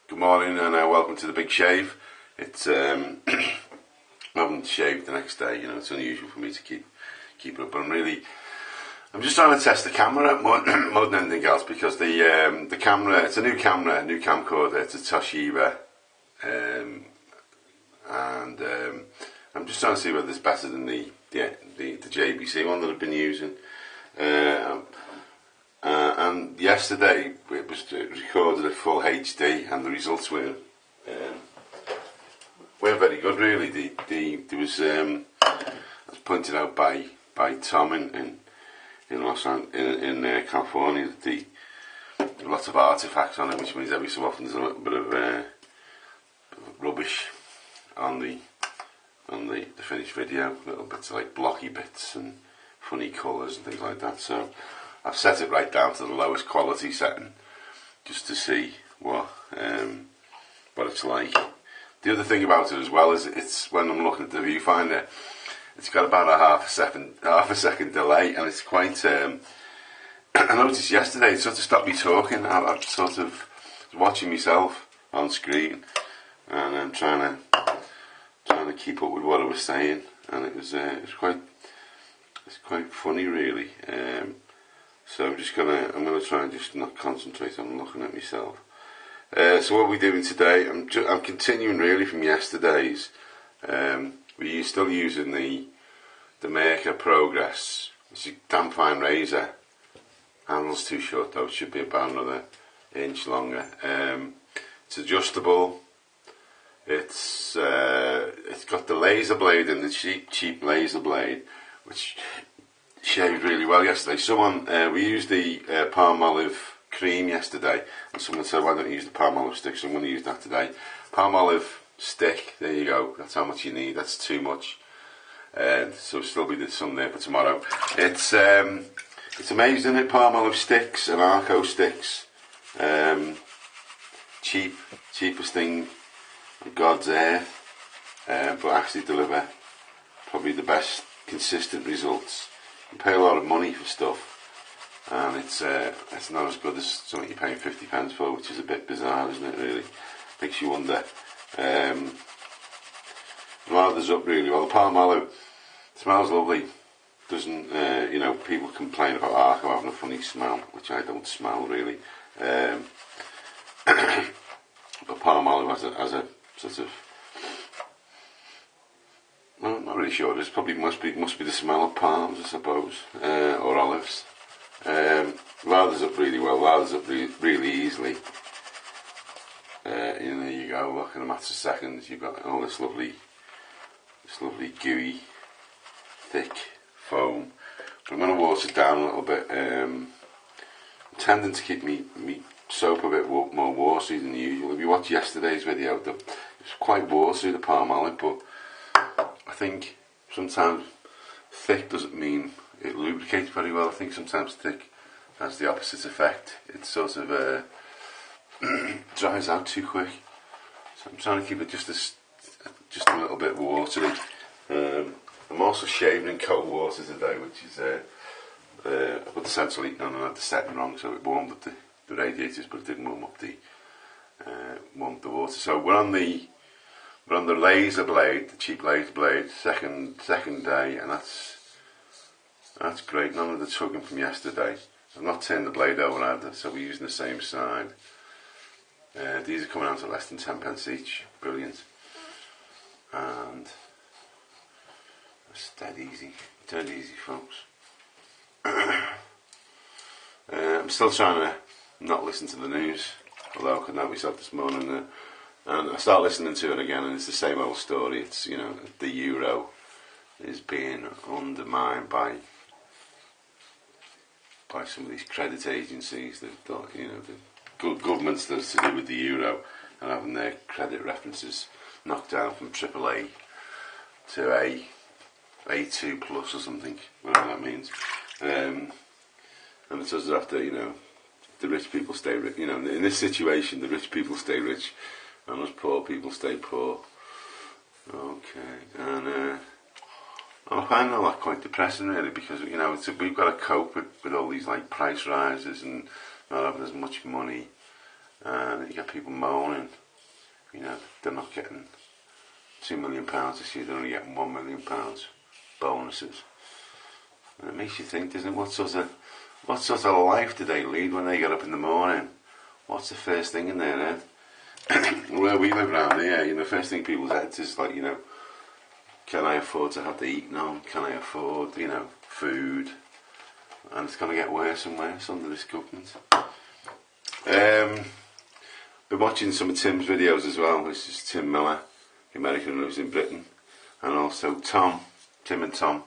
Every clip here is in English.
Good morning and welcome to the big shave. It's I haven't shaved the next day. You know, it's unusual for me to keep it up. But I'm just trying to test the camera more than anything else because the camera, it's a new camera, a new camcorder. It's a Toshiba, and I'm just trying to see whether it's better than the JBC one that I've been using. And yesterday it was recorded at full HD, and the results were very good. Really, there was as pointed out by Tom in California, that there are lots of artifacts on it, which means every so often there's a little bit of rubbish on the finished video, little bits like blocky bits and funny colours and things like that. So I've set it right down to the lowest quality setting just to see what it's like. The other thing about it as well is it's when I'm looking at the viewfinder, it's got about a half a second delay, and it's quite. I noticed yesterday it sort of stopped me talking. I sort of was watching myself on screen, and I'm trying to keep up with what I was saying, and it's quite funny really. So I'm gonna try and just not concentrate on looking at myself. So what we're doing today, I'm continuing really from yesterday's. We're still using the Maker Progress. It's a damn fine razor. Handle's too short though; it should be about another inch longer. It's adjustable. It's got the laser blade and the cheap laser blade, which shaved really well yesterday. We used the palm olive cream yesterday, and someone said, why don't you use the palm olive stick? So I'm going to use that today. Palm olive stick, there you go, that's how much you need. That's too much, so still be some there for tomorrow. It's amazing, isn't it? Palm olive sticks and Arco sticks, cheapest thing on God's earth, but actually deliver probably the best consistent results. You pay a lot of money for stuff, and it's not as good as something you're paying 50 pence for, which is a bit bizarre, isn't it? Really makes you wonder. Lathers up really well. The palm olive smells lovely. Doesn't people complain about Arco having a funny smell, which I don't smell really. But palm olive has a sort of, well, I'm not really sure. It probably must be the smell of palms, I suppose, or olives. Lathers up really well. Lathers up really easily. There you go. Look, in a matter of seconds, you've got all this lovely gooey, thick foam. But I'm going to water it down a little bit. I'm tending to keep me soap a bit more watery than usual. If you watch yesterday's video, it was quite watery, the palm olive, but I think sometimes thick doesn't mean it lubricates very well. I think sometimes thick has the opposite effect. It sort of dries out too quick. So I'm trying to keep it just a little bit watery. I'm also shaving in cold water today, which is I put the central heating on and I had the setting wrong, so it warmed up the radiators, but it didn't warm up the water. So we're on the laser blade, the cheap laser blade, second day, and that's great. None of the tugging from yesterday. I've not turned the blade over either, so we're using the same side. These are coming out at less than 10 pence each. Brilliant. And it's dead easy, folks. I'm still trying to not listen to the news, although I couldn't help myself this morning. And I start listening to it again, and it's the same old story. It's, the euro is being undermined by some of these credit agencies that the good governments that are to do with the euro and having their credit references knocked down from AAA to A2 plus or something, whatever that means. And it does after the rich people stay rich. In this situation, the rich people stay rich, and us poor people stay poor. Okay, and I find all that quite depressing, really, because we've got to cope with all these like price rises and not having as much money, and you get people moaning, you know, they're not getting £2 million this year, they're only getting £1 million bonuses. And it makes you think, doesn't it, what sort of life do they lead when they get up in the morning? What's the first thing in their head? Where we live around here, you know, first thing people's heads is like, you know, can I afford to have the eating on? Can I afford, you know, food? And it's going to get worse and worse under this government. Been watching some of Tim's videos as well. This is Tim Miller, the American who lives in Britain, and also Tim and Tom.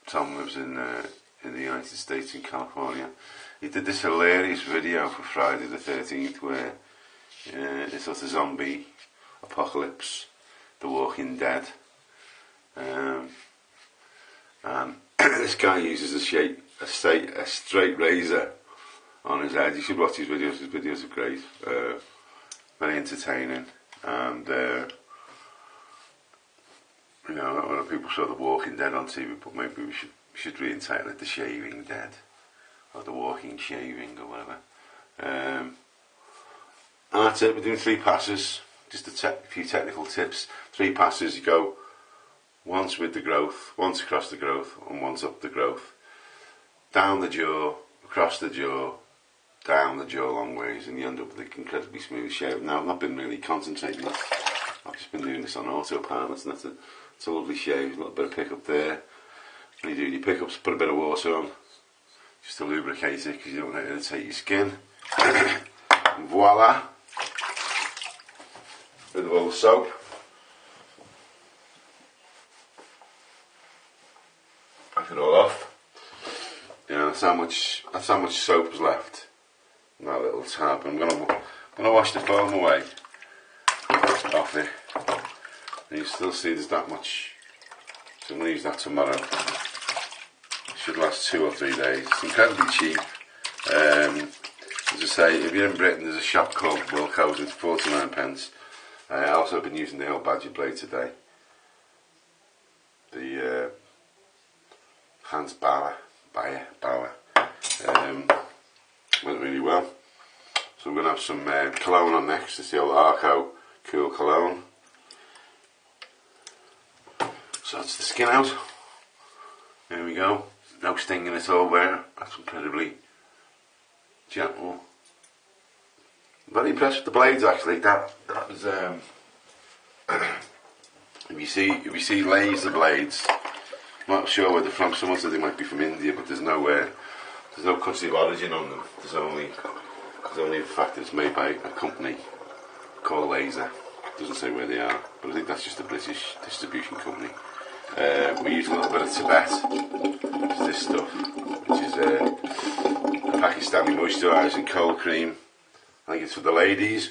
Tom lives in the United States in California. He did this hilarious video for Friday the 13th where it's sort of zombie apocalypse, The Walking Dead, and this guy uses a straight razor on his head. You should watch his videos. His videos are great, very entertaining, and you know, a lot of people saw The Walking Dead on TV, but maybe we should re-entitle it The Shaving Dead, or The Walking Shaving, or whatever. And that's it. We're doing 3 passes. Just a few technical tips. 3 passes. You go once with the growth, once across the growth, and once up the growth. Down the jaw, across the jaw, down the jaw long ways, and you end up with an incredibly smooth shave. Now, I've not been really concentrating. I've just been doing this on autopilot, and it's a lovely shave. A little bit of pickup there. When you do your pickups, put a bit of water on, just to lubricate it, because you don't want to irritate your skin. And voila! Bit of all the soap. Pack it all off. Yeah, that's how much soap is left in that little tab. I'm gonna wash the foam away off it. And you still see there's that much. So I'm gonna use that tomorrow. It should last 2 or 3 days. It's incredibly cheap. As I say, if you're in Britain, there's a shop called Wilco's. It's 49p. I also have been using the old Badger blade today. The Hans Bauer went really well. So we're going to have some cologne on next. It's the old Arco Cool Cologne. So that's the skin out. There we go. No stinging at all there. That's incredibly gentle. Very impressed with the blades actually. That was if you see laser blades, I'm not sure where they're from. Someone said they might be from India, but there's no country of origin on them. There's only the fact that it's made by a company called Laser. It doesn't say where they are, but I think that's just a British distribution company. We use a little bit of Tibet, which is this stuff, which is a Pakistani moisturising cold cream. I think it's for the ladies.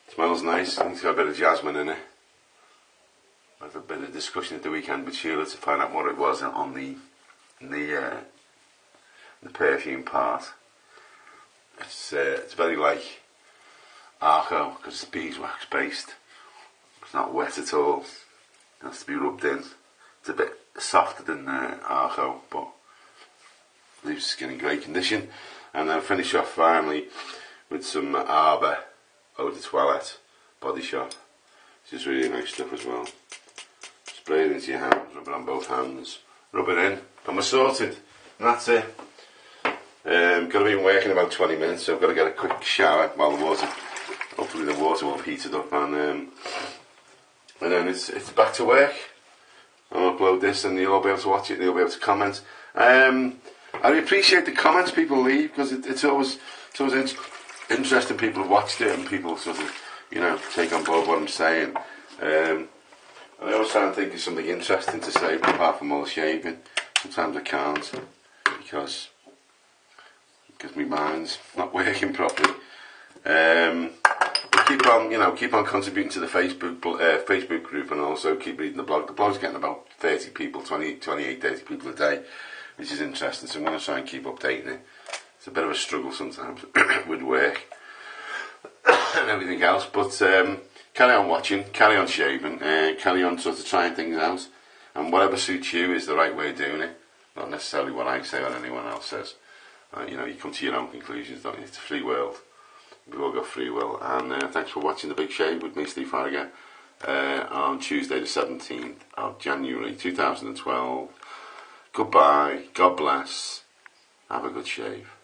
It smells nice. I think it's got a bit of jasmine in it. I had a bit of discussion at the weekend with Sheila to find out what it was on the perfume part. It's very like Arco because it's beeswax based. It's not wet at all. It has to be rubbed in. It's a bit softer than Arco, but leaves the skin in great condition. And then finish off finally with some Arbor Eau de Toilette Body Shop, which is really nice stuff as well. Spray it into your hands, rub it on both hands, rub it in, and we're sorted. And that's it. Going to be working about 20 minutes, so I've got to get a quick shower while hopefully the water will have heated up, and then it's back to work. I'll upload this and you'll all be able to watch it and you'll be able to comment. I appreciate the comments people leave, because it's always interesting. People have watched it and people sort of, you know, take on board what I'm saying. And I always try and think of something interesting to say, apart from all the shaving. Sometimes I can't because my mind's not working properly. But keep on contributing to the Facebook group, and also keep reading the blog. The blog's getting about 30 people, 28, 30 people a day, which is interesting. So I'm going to try and keep updating it. It's a bit of a struggle sometimes with work and everything else, but carry on watching, carry on shaving, carry on sort of trying things out, and whatever suits you is the right way of doing it, not necessarily what I say or anyone else says. You come to your own conclusions, don't you? It's a free world. we've all got free will. And thanks for watching The Big Shave with me, Steve Faragher, on Tuesday the 17th of January 2012. Goodbye, God bless, have a good shave.